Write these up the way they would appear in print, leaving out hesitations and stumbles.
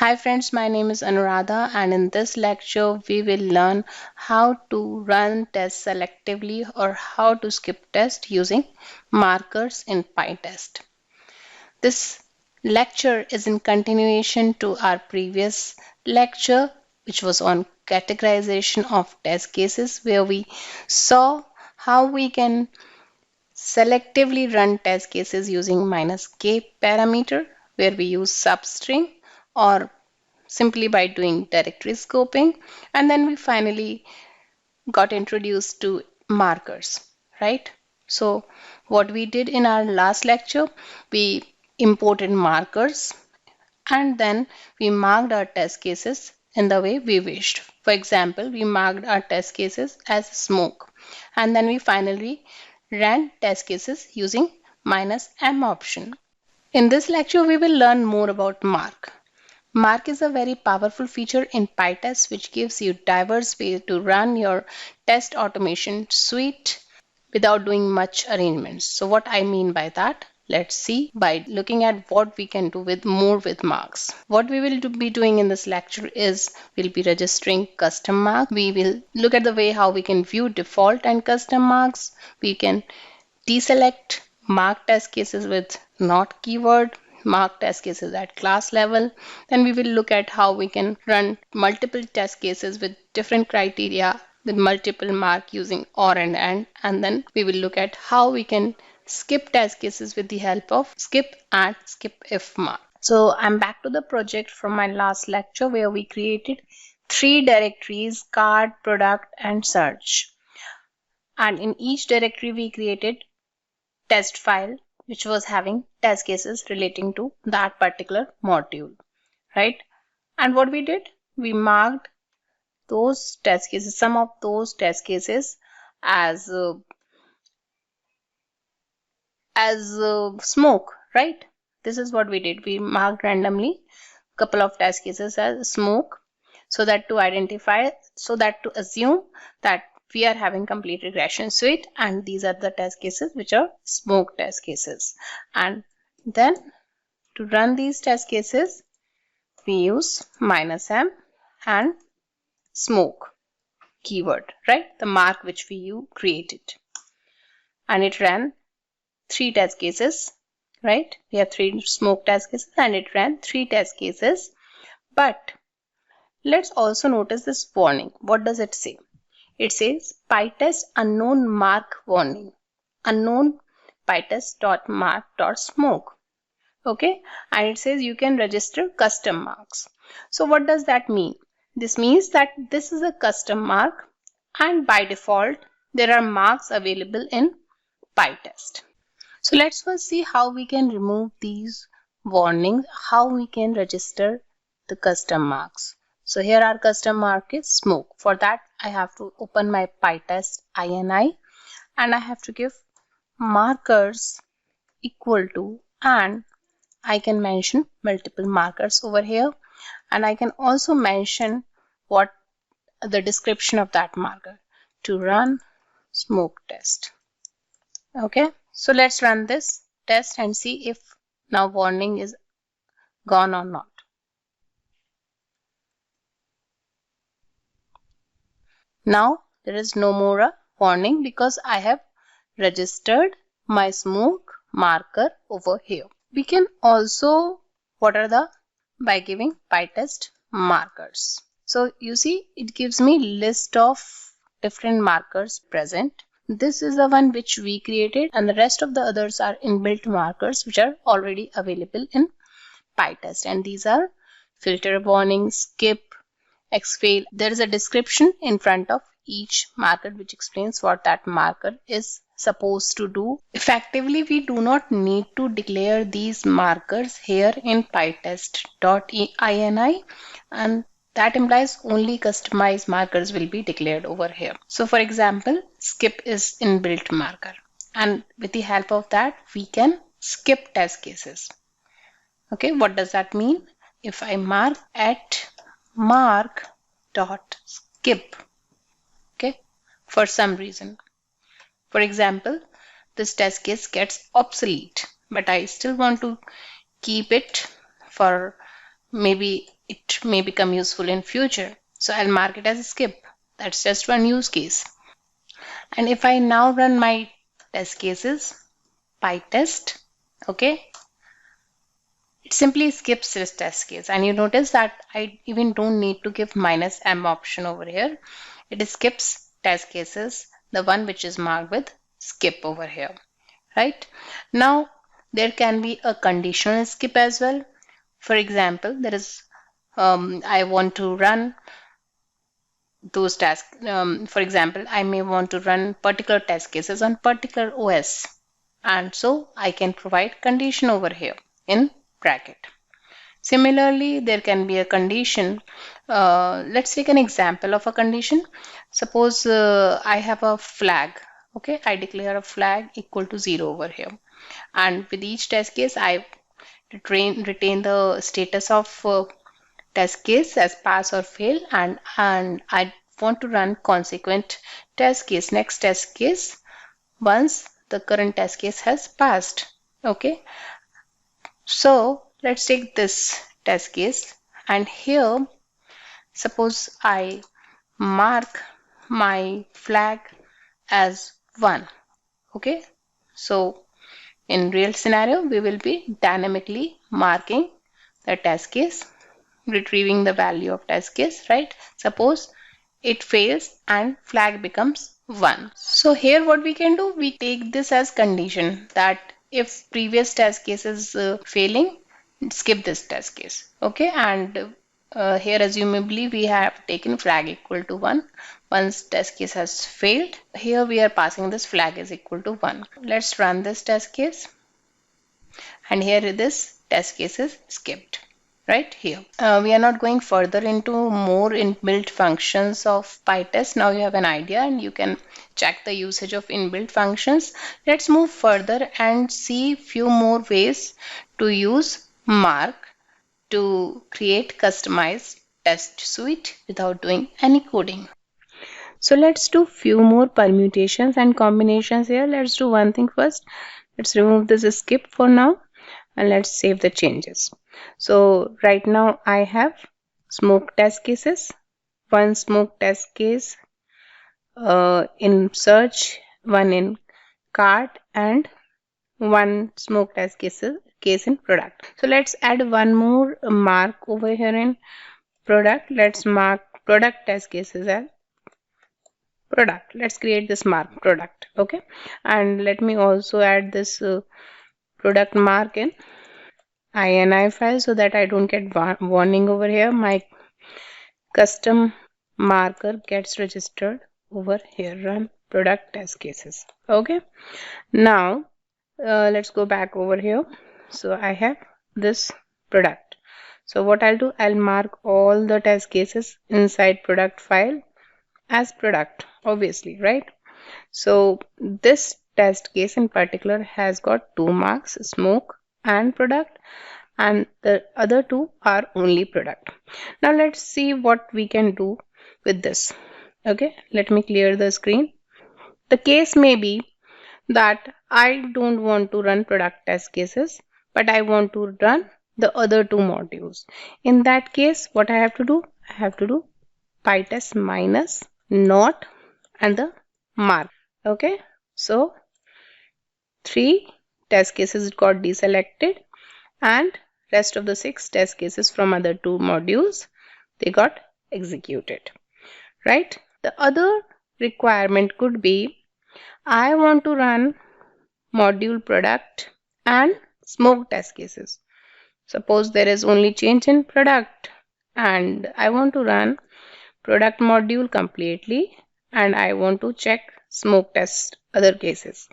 Hi friends, my name is Anuradha and in this lecture we will learn how to run tests selectively or how to skip tests using markers in PyTest. This lecture is in continuation to our previous lecture which was on categorization of test cases where we saw how we can selectively run test cases using -k parameter where we use substring or simply by doing directory scoping. And then we finally got introduced to markers, right? So what we did in our last lecture, we imported markers and then we marked our test cases in the way we wished. For example, we marked our test cases as smoke and then we finally ran test cases using -m option. In this lecture, we will learn more about mark. Mark is a very powerful feature in PyTest which gives you diverse ways to run your test automation suite without doing much arrangements. So what I mean by that, let's see by looking at what we can do with marks. What we will be doing in this lecture is we'll be registering custom marks. We will look at the way how we can view default and custom marks. We can deselect mark test cases with not keyword, mark test cases at class level. Then we will look at how we can run multiple test cases with different criteria with multiple mark using or and then we will look at how we can skip test cases with the help of skip and skip if mark. So I'm back to the project from my last lecture where we created 3 directories: card, product, and search. And in each directory we created test file which was having test cases relating to that particular module, right? And what we did, we marked those test cases, some of those test cases as smoke, right? This is what we did. We marked randomly a couple of test cases as smoke so that to assume that we are having complete regression suite and these are the test cases which are smoke test cases. And then to run these test cases we use -m and smoke keyword, right? The mark which you created. And it ran 3 test cases, right? We have 3 smoke test cases and it ran 3 test cases. But let's also notice this warning. What does it say? It says PyTest unknown mark warning, unknown pytest.mark.smoke. Okay, and it says you can register custom marks. So what does that mean? This means that this is a custom mark and by default there are marks available in PyTest. So let's first see how we can remove these warnings, how we can register the custom marks. So here our custom mark is smoke. For that I have to open my PyTest ini and I have to give markers equal to, and I can mention multiple markers over here and I can also mention what the description of that marker: to run smoke test. Okay, so let's run this test and see if now warning is gone or not. Now there is no more a warning because I have registered my smoke marker over here. We can also, by giving PyTest markers. So you see it gives me list of different markers present. This is the one which we created and the rest of the others are inbuilt markers which are already available in PyTest, and these are filter warning, skip, exfil. There is a description in front of each marker which explains what that marker is supposed to do. Effectively, we do not need to declare these markers here in pytest.ini, and that implies only customized markers will be declared over here. So for example, skip is inbuilt marker and with the help of that we can skip test cases. Okay, what does that mean? If I mark at mark.skip, okay, for some reason, for example, this test case gets obsolete, but I still want to keep it for maybe it may become useful in future. So I'll mark it as a skip. That's just one use case. And if I now run my test cases, PyTest, okay, it simply skips this test case. And you notice that I even don't need to give -m option over here. It skips test cases, the one which is marked with skip over here, right? Now, there can be a conditional skip as well. For example, there is I want to run those tasks. For example, I may want to run particular test cases on particular OS, and so I can provide condition over here in bracket. Similarly, there can be a condition. Let's take an example of a condition. Suppose I have a flag. Okay, I declare a flag equal to 0 over here, and with each test case, I retain the status of test case as pass or fail, and I want to run consequent test case, next test case, once the current test case has passed. Okay, so let's take this test case, and here suppose I mark my flag as 1. Okay, so in real scenario we will be dynamically marking the test case, retrieving the value of test case, right? Suppose it fails and flag becomes 1. So here what we can do, we take this as condition that if previous test case is failing, skip this test case. Okay, and here assumably we have taken flag equal to 1. Once test case has failed, here we are passing this flag is equal to 1. Let's run this test case, and here this test case is skipped right here. We are not going further into more inbuilt functions of PyTest. Now you have an idea and you can check the usage of inbuilt functions. Let's move further and see few more ways to use Mark to create customized test suite without doing any coding. So let's do few more permutations and combinations here. Let's do one thing first. Let's remove this skip for now and let's save the changes. So right now I have smoke test cases, one smoke test case in search, one in cart, and one smoke test case in product. So let's add one more mark over here in product. Let's mark product test cases as product. Let's create this mark product. Okay, and let me also add this product mark in ini file so that I don't get warning over here. My custom marker gets registered over here. Run product test cases. Okay, now let's go back over here. So I have this product. So what I'll do, I'll mark all the test cases inside product file as product, obviously, right? So this test case in particular has got 2 marks, smoke and product, and the other 2 are only product. Now let's see what we can do with this. Okay, let me clear the screen. The case may be that I don't want to run product test cases, but I want to run the other 2 modules. In that case, what I have to do? I have to do PyTest minus not and the mark. Okay, so 3 test cases got deselected and rest of the 6 test cases from other 2 modules, they got executed, right? The other requirement could be I want to run module product and smoke test cases. Suppose there is only change in product and I want to run product module completely and I want to check smoke test other cases.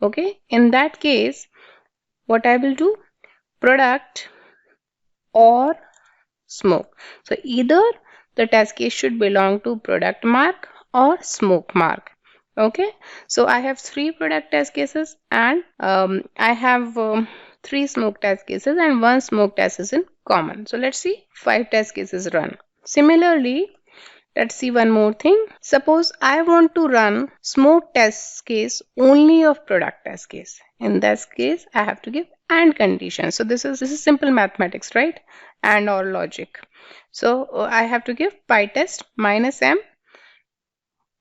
Okay, in that case what I will do, product or smoke. So either the test case should belong to product mark or smoke mark. Okay, so I have 3 product test cases and I have 3 smoke test cases and 1 smoke test is in common. So let's see 5 test cases run. Similarly, let's see one more thing. Suppose I want to run smoke test case only of product test case. In this case, I have to give and condition. So this is simple mathematics, right? And or logic. So I have to give PyTest minus m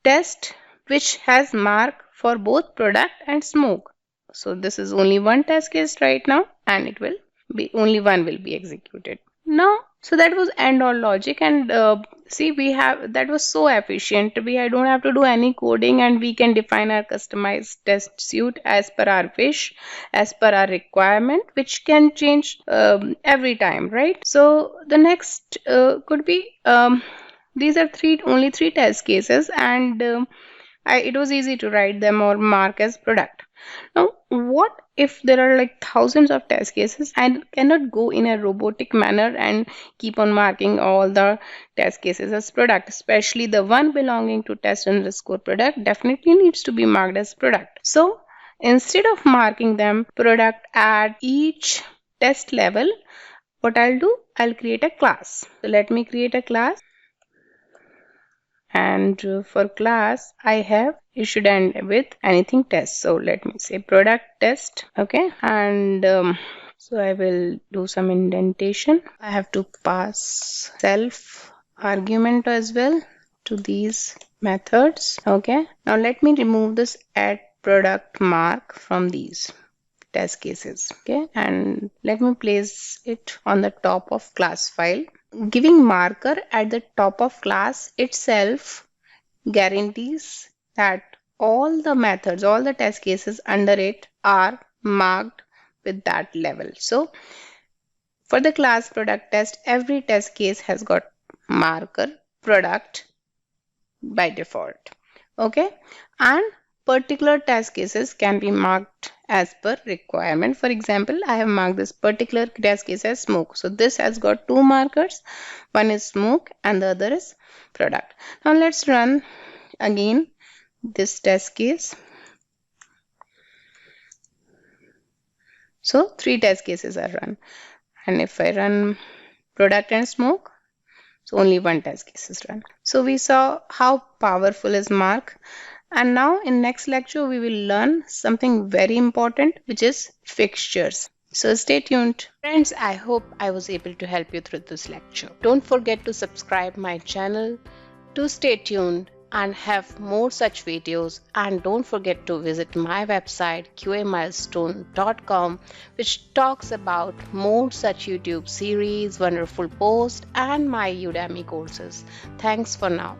test which has mark for both product and smoke. So this is only one test case right now, and it will be only one will be executed. Now, so that was and all logic, and see, we have that was so efficient. I don't have to do any coding, and we can define our customized test suite as per our wish, as per our requirement, which can change every time, right? So the next could be these are only three test cases, and it was easy to write them or mark as product. Now, what if there are like thousands of test cases and cannot go in a robotic manner and keep on marking all the test cases as product, especially the one belonging to test underscore product definitely needs to be marked as product. So instead of marking them product at each test level, what I'll do, I'll create a class. So let me create a class. And for class I have it should end with anything test, so let me say product test. Okay, and so I will do some indentation. I have to pass self argument as well to these methods. Okay, now let me remove this add product mark from these test cases. Okay, and let me place it on the top of class file. Giving marker at the top of class itself guarantees that all the methods, all the test cases under it are marked with that level. So for the class product test, every test case has got marker product by default. Okay, and particular test cases can be marked as per requirement. For example, I have marked this particular test case as smoke. So this has got two markers. One is smoke and the other is product. Now let's run again this test case. So three test cases are run. And if I run product and smoke, so only one test case is run. So we saw how powerful is mark. And now in next lecture, we will learn something very important, which is fixtures. So stay tuned. Friends, I hope I was able to help you through this lecture. Don't forget to subscribe my channel to stay tuned and have more such videos, and don't forget to visit my website qamilestone.com, which talks about more such YouTube series, wonderful posts and my Udemy courses. Thanks for now.